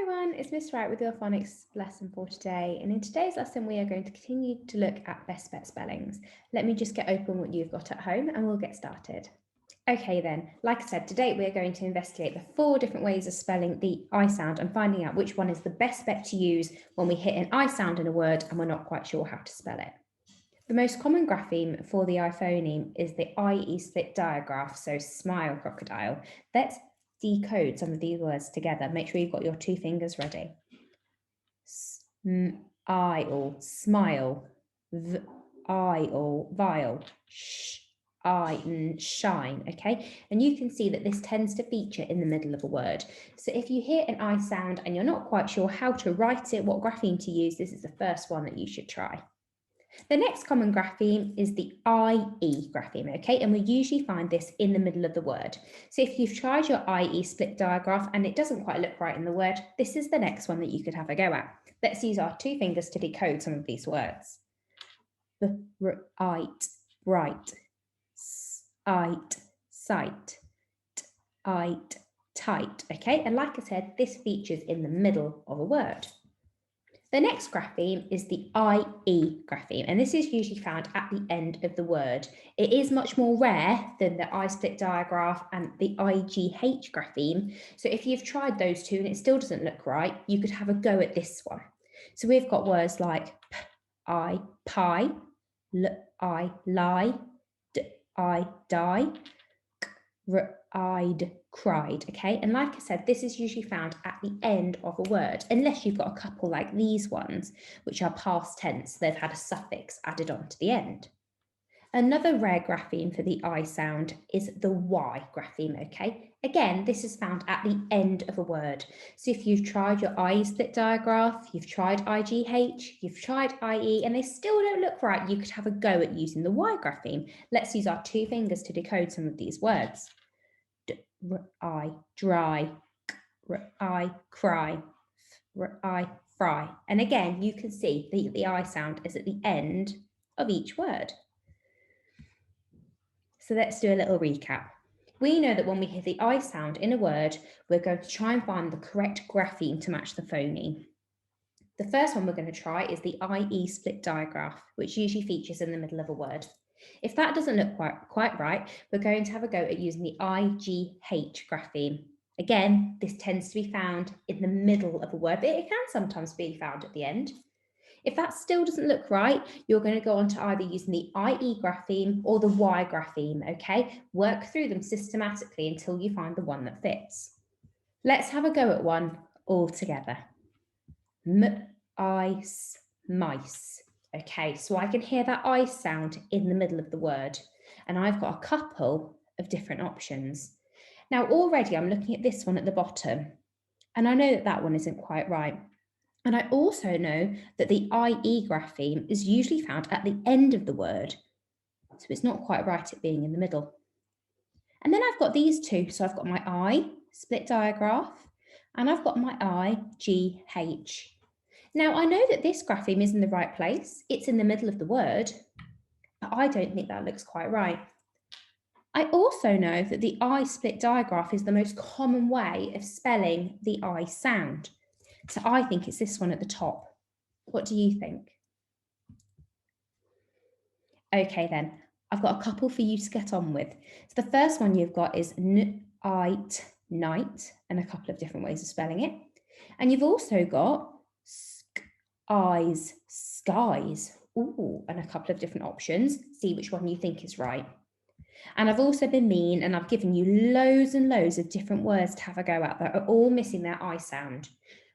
everyone, it's Miss Wright with your phonics lesson for today, and in today's lesson we are going to continue to look at best bet spellings. Let me just get open what you've got at home and we'll get started. Okay then, like I said, today we are going to investigate the 4 different ways of spelling the I sound and finding out which one is the best bet to use when we hit an I sound in a word and we're not quite sure how to spell it. The most common grapheme for the I phoneme is the IE split diagraph, so smile crocodile. Let's decode some of these words together. Make sure you've got your 2 fingers ready. Smile, smile, vial, shine, okay? And you can see that this tends to feature in the middle of a word. So if you hear an I sound and you're not quite sure how to write it, what grapheme to use, this is the first one that you should try. The next common grapheme is the IE grapheme, okay? And we usually find this in the middle of the word. So if you've tried your IE split diagraph and it doesn't quite look right in the word, this is the next one that you could have a go at. Let's use our 2 fingers to decode some of these words. Bright, sight, tight, okay? And like I said, this features in the middle of a word. The next grapheme is the IE grapheme, and this is usually found at the end of the word. It is much more rare than the I split diagraph and the IGH grapheme. So if you've tried those 2 and it still doesn't look right, you could have a go at this one. So we've got words like I, pie, I, lie, I, die, I'd cried, okay? And like I said, this is usually found at the end of a word, unless you've got a couple like these ones, which are past tense. They've had a suffix added on to the end. Another rare grapheme for the I sound is the Y grapheme, okay? Again, this is found at the end of a word. So if you've tried your IE split diagraph, you've tried IGH, you've tried IE, and they still don't look right, you could have a go at using the Y grapheme. Let's use our 2 fingers to decode some of these words. I, dry, I, cry, I, fry. And again, you can see the I sound is at the end of each word. So let's do a little recap. We know that when we hear the I sound in a word, we're going to try and find the correct grapheme to match the phoneme. The first one we're going to try is the IE split diagraph, which usually features in the middle of a word. If that doesn't look quite right, we're going to have a go at using the IGH grapheme. Again, this tends to be found in the middle of a word, but it can sometimes be found at the end. If that still doesn't look right, you're going to go on to either using the IE grapheme or the Y grapheme, okay? Work through them systematically until you find the one that fits. Let's have a go at one all together. Ice, mice. Okay, so I can hear that I sound in the middle of the word, and I've got a couple of different options. Now already I'm looking at this one at the bottom, and I know that that one isn't quite right. And I also know that the IE grapheme is usually found at the end of the word, so it's not quite right at being in the middle. And then I've got these 2, so I've got my I split diagraph, and I've got my IGH. Now, I know that this grapheme is in the right place. It's in the middle of the word, but I don't think that looks quite right. I also know that the I split diagraph is the most common way of spelling the I sound. So I think it's this one at the top. What do you think? Okay then, I've got a couple for you to get on with. So the first one you've got is night, and a couple of different ways of spelling it. And you've also got eyes, skies, ooh, and a couple of different options. See which one you think is right. And I've also been mean and I've given you loads and loads of different words to have a go at that are all missing their I sound.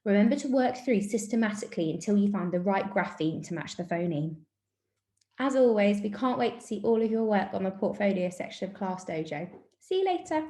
Remember to work through systematically until you find the right grapheme to match the phoneme. As always, we can't wait to see all of your work on the portfolio section of Class Dojo. See you later.